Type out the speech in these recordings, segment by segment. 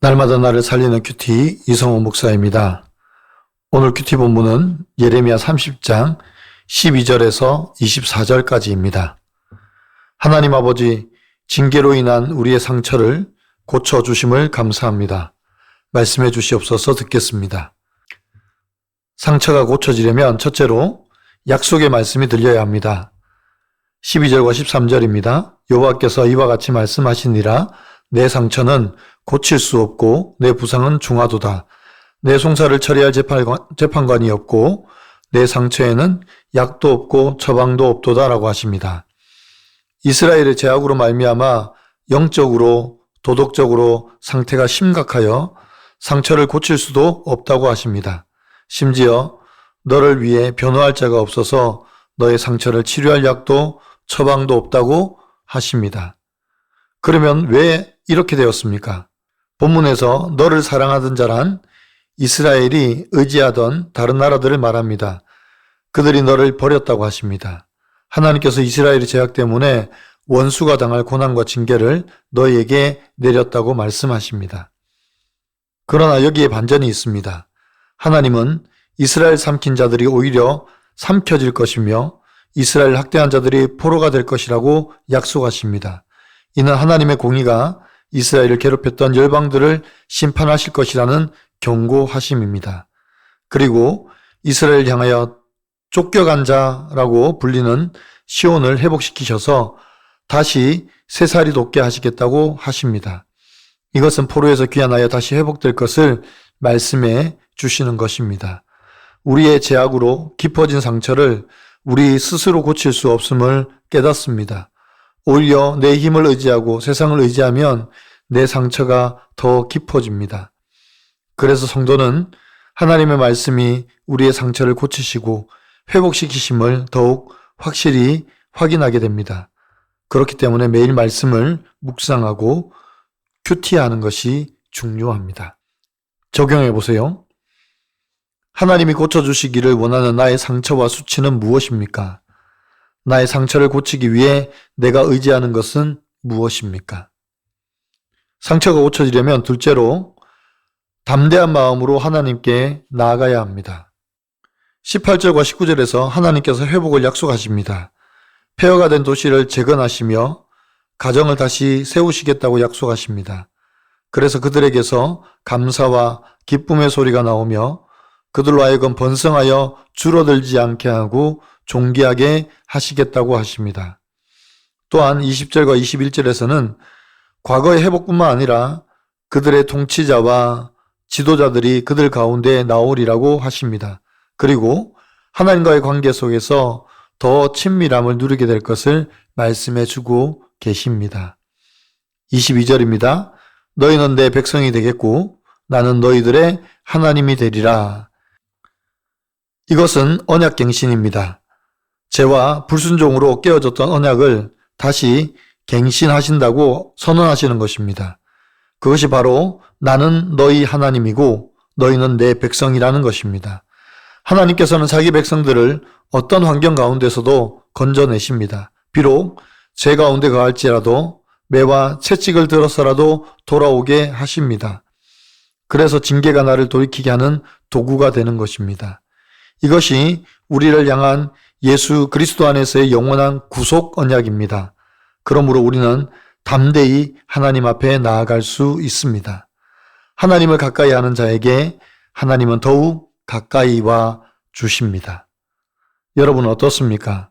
날마다 나를 살리는 큐티 이성호 목사입니다. 오늘 큐티 본문은 예레미야 30장 12절에서 24절까지입니다. 하나님 아버지, 징계로 인한 우리의 상처를 고쳐주심을 감사합니다. 말씀해 주시옵소서. 듣겠습니다. 상처가 고쳐지려면 첫째로 약속의 말씀이 들려야 합니다. 12절과 13절입니다. 여호와께서 이와 같이 말씀하시니라. 내 상처는 고칠 수 없고 내 부상은 중하도다. 내 송사를 처리할 재판관이 없고 내 상처에는 약도 없고 처방도 없도다라고 하십니다. 이스라엘의 죄악으로 말미암아 영적으로 도덕적으로 상태가 심각하여 상처를 고칠 수도 없다고 하십니다. 심지어 너를 위해 변호할 자가 없어서 너의 상처를 치료할 약도 처방도 없다고 하십니다. 그러면 왜 이렇게 되었습니까? 본문에서 너를 사랑하던 자란 이스라엘이 의지하던 다른 나라들을 말합니다. 그들이 너를 버렸다고 하십니다. 하나님께서 이스라엘의 죄악 때문에 원수가 당할 고난과 징계를 너희에게 내렸다고 말씀하십니다. 그러나 여기에 반전이 있습니다. 하나님은 이스라엘 삼킨 자들이 오히려 삼켜질 것이며 이스라엘 학대한 자들이 포로가 될 것이라고 약속하십니다. 이는 하나님의 공의가 이스라엘을 괴롭혔던 열방들을 심판하실 것이라는 경고하심입니다. 그리고 이스라엘을 향하여 쫓겨간 자라고 불리는 시온을 회복시키셔서 다시 새살이 돋게 하시겠다고 하십니다. 이것은 포로에서 귀환하여 다시 회복될 것을 말씀해 주시는 것입니다. 우리의 죄악으로 깊어진 상처를 우리 스스로 고칠 수 없음을 깨닫습니다. 오히려 내 힘을 의지하고 세상을 의지하면 내 상처가 더 깊어집니다. 그래서 성도는 하나님의 말씀이 우리의 상처를 고치시고 회복시키심을 더욱 확실히 확인하게 됩니다. 그렇기 때문에 매일 말씀을 묵상하고 큐티하는 것이 중요합니다. 적용해 보세요. 하나님이 고쳐주시기를 원하는 나의 상처와 수치는 무엇입니까? 나의 상처를 고치기 위해 내가 의지하는 것은 무엇입니까? 상처가 고쳐지려면 둘째로 담대한 마음으로 하나님께 나아가야 합니다. 18절과 19절에서 하나님께서 회복을 약속하십니다. 폐허가 된 도시를 재건하시며 가정을 다시 세우시겠다고 약속하십니다. 그래서 그들에게서 감사와 기쁨의 소리가 나오며 그들로 하여금 번성하여 줄어들지 않게 하고 존귀하게 하시겠다고 하십니다. 또한 20절과 21절에서는 과거의 회복뿐만 아니라 그들의 통치자와 지도자들이 그들 가운데 나오리라고 하십니다. 그리고 하나님과의 관계 속에서 더 친밀함을 누리게 될 것을 말씀해 주고 계십니다. 22절입니다. 너희는 내 백성이 되겠고 나는 너희들의 하나님이 되리라. 이것은 언약갱신입니다. 죄와 불순종으로 깨어졌던 언약을 다시 갱신하신다고 선언하시는 것입니다. 그것이 바로 나는 너희 하나님이고 너희는 내 백성이라는 것입니다. 하나님께서는 자기 백성들을 어떤 환경 가운데서도 건져내십니다. 비록 죄 가운데 거할지라도 매와 채찍을 들어서라도 돌아오게 하십니다. 그래서 징계가 나를 돌이키게 하는 도구가 되는 것입니다. 이것이 우리를 향한 예수 그리스도 안에서의 영원한 구속 언약입니다. 그러므로 우리는 담대히 하나님 앞에 나아갈 수 있습니다. 하나님을 가까이 하는 자에게 하나님은 더욱 가까이 와 주십니다. 여러분은 어떻습니까?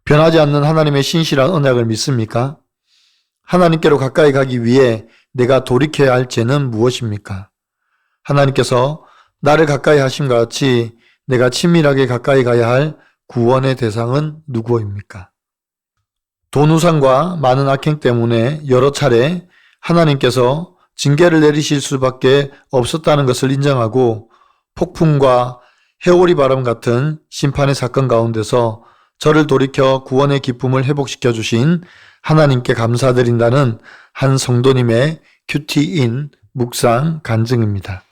변하지 않는 하나님의 신실한 언약을 믿습니까? 하나님께로 가까이 가기 위해 내가 돌이켜야 할 죄는 무엇입니까? 하나님께서 나를 가까이 하심과 같이 내가 친밀하게 가까이 가야 할 구원의 대상은 누구입니까? 돈우상과 많은 악행 때문에 여러 차례 하나님께서 징계를 내리실 수밖에 없었다는 것을 인정하고 폭풍과 해오리 바람 같은 심판의 사건 가운데서 저를 돌이켜 구원의 기쁨을 회복시켜 주신 하나님께 감사드린다는 한 성도님의 큐티인 묵상 간증입니다.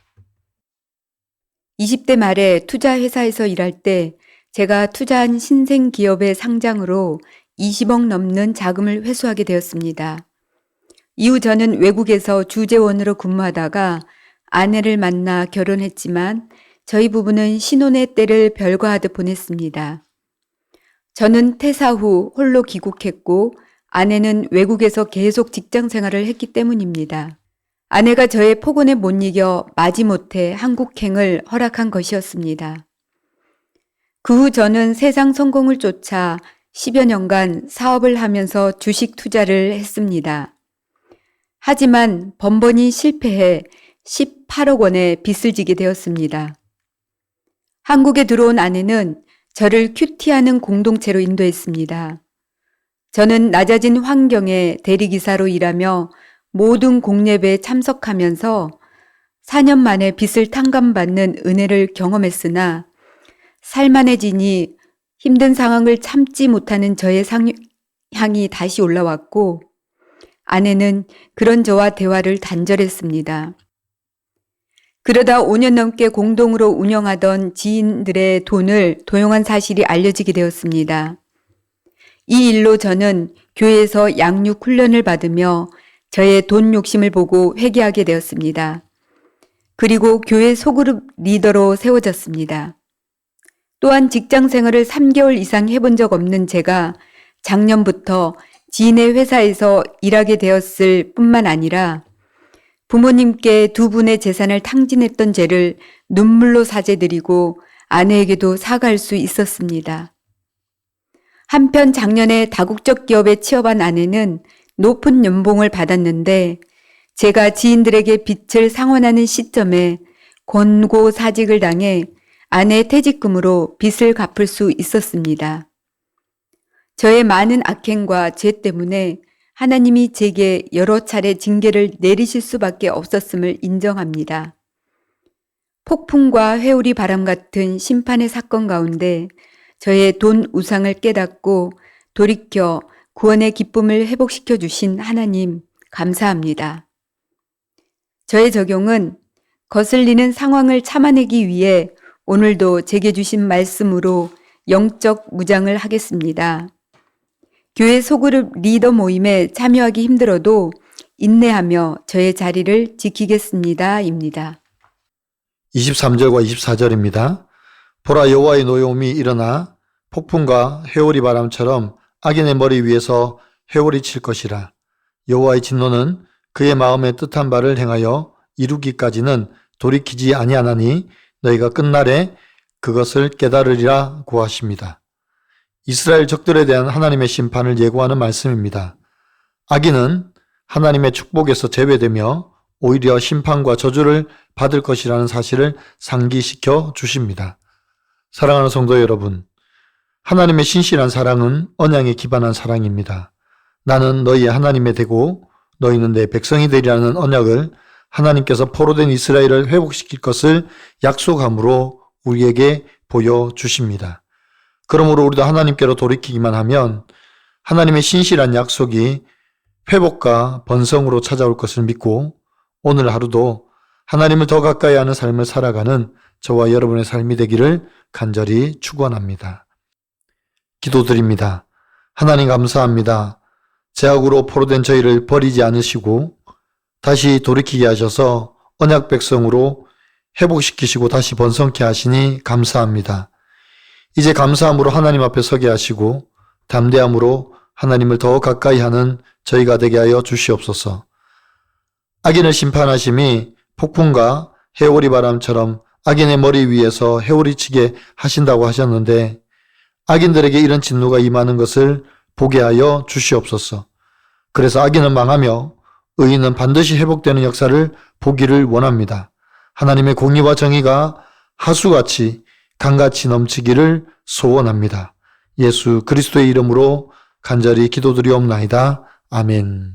20대 말에 투자회사에서 일할 때 제가 투자한 신생 기업의 상장으로 20억 넘는 자금을 회수하게 되었습니다. 이후 저는 외국에서 주재원으로 근무하다가 아내를 만나 결혼했지만 저희 부부는 신혼의 때를 별거하듯 보냈습니다. 저는 퇴사 후 홀로 귀국했고 아내는 외국에서 계속 직장 생활을 했기 때문입니다. 아내가 저의 폭언에 못 이겨 마지못해 한국행을 허락한 것이었습니다. 그 후 저는 세상 성공을 쫓아 10여 년간 사업을 하면서 주식 투자를 했습니다. 하지만 번번이 실패해 18억 원의 빚을 지게 되었습니다. 한국에 들어온 아내는 저를 큐티하는 공동체로 인도했습니다. 저는 낮아진 환경에 대리기사로 일하며 모든 공예배에 참석하면서 4년 만에 빚을 탕감받는 은혜를 경험했으나 살만해지니 힘든 상황을 참지 못하는 저의 상향이 다시 올라왔고 아내는 그런 저와 대화를 단절했습니다. 그러다 5년 넘게 공동으로 운영하던 지인들의 돈을 도용한 사실이 알려지게 되었습니다. 이 일로 저는 교회에서 양육 훈련을 받으며 저의 돈 욕심을 보고 회개하게 되었습니다. 그리고 교회 소그룹 리더로 세워졌습니다. 또한 직장 생활을 3개월 이상 해본 적 없는 제가 작년부터 지인의 회사에서 일하게 되었을 뿐만 아니라 부모님께 두 분의 재산을 탕진했던 죄를 눈물로 사죄드리고 아내에게도 사과할 수 있었습니다. 한편 작년에 다국적 기업에 취업한 아내는 높은 연봉을 받았는데 제가 지인들에게 빚을 상환하는 시점에 권고사직을 당해 아내의 퇴직금으로 빚을 갚을 수 있었습니다. 저의 많은 악행과 죄 때문에 하나님이 제게 여러 차례 징계를 내리실 수밖에 없었음을 인정합니다. 폭풍과 회오리 바람 같은 심판의 사건 가운데 저의 돈 우상을 깨닫고 돌이켜 구원의 기쁨을 회복시켜 주신 하나님 감사합니다. 저의 적용은 거슬리는 상황을 참아내기 위해 오늘도 제게 주신 말씀으로 영적 무장을 하겠습니다. 교회 소그룹 리더 모임에 참여하기 힘들어도 인내하며 저의 자리를 지키겠습니다. 입니다. 23절과 24절입니다. 보라 여호와의 노여움이 일어나 폭풍과 회오리 바람처럼 악인의 머리 위에서 회오리 칠 것이라. 여호와의 진노는 그의 마음에 뜻한 바를 행하여 이루기까지는 돌이키지 아니하나니 너희가 끝날에 그것을 깨달으리라 고하십니다. 이스라엘 적들에 대한 하나님의 심판을 예고하는 말씀입니다. 악인은 하나님의 축복에서 제외되며 오히려 심판과 저주를 받을 것이라는 사실을 상기시켜 주십니다. 사랑하는 성도 여러분, 하나님의 신실한 사랑은 언약에 기반한 사랑입니다. 나는 너희의 하나님이 되고 너희는 내 백성이 되리라는 언약을 하나님께서 포로된 이스라엘을 회복시킬 것을 약속함으로 우리에게 보여주십니다. 그러므로 우리도 하나님께로 돌이키기만 하면 하나님의 신실한 약속이 회복과 번성으로 찾아올 것을 믿고 오늘 하루도 하나님을 더 가까이 하는 삶을 살아가는 저와 여러분의 삶이 되기를 간절히 축원합니다. 기도드립니다. 하나님 감사합니다. 죄악으로 포로된 저희를 버리지 않으시고 다시 돌이키게 하셔서 언약 백성으로 회복시키시고 다시 번성케 하시니 감사합니다. 이제 감사함으로 하나님 앞에 서게 하시고 담대함으로 하나님을 더 가까이 하는 저희가 되게 하여 주시옵소서. 악인을 심판하심이 폭풍과 회오리 바람처럼 악인의 머리 위에서 회오리치게 하신다고 하셨는데 악인들에게 이런 진노가 임하는 것을 보게 하여 주시옵소서. 그래서 악인은 망하며 의인은 반드시 회복되는 역사를 보기를 원합니다. 하나님의 공의와 정의가 하수같이 강같이 넘치기를 소원합니다. 예수 그리스도의 이름으로 간절히 기도드리옵나이다. 아멘.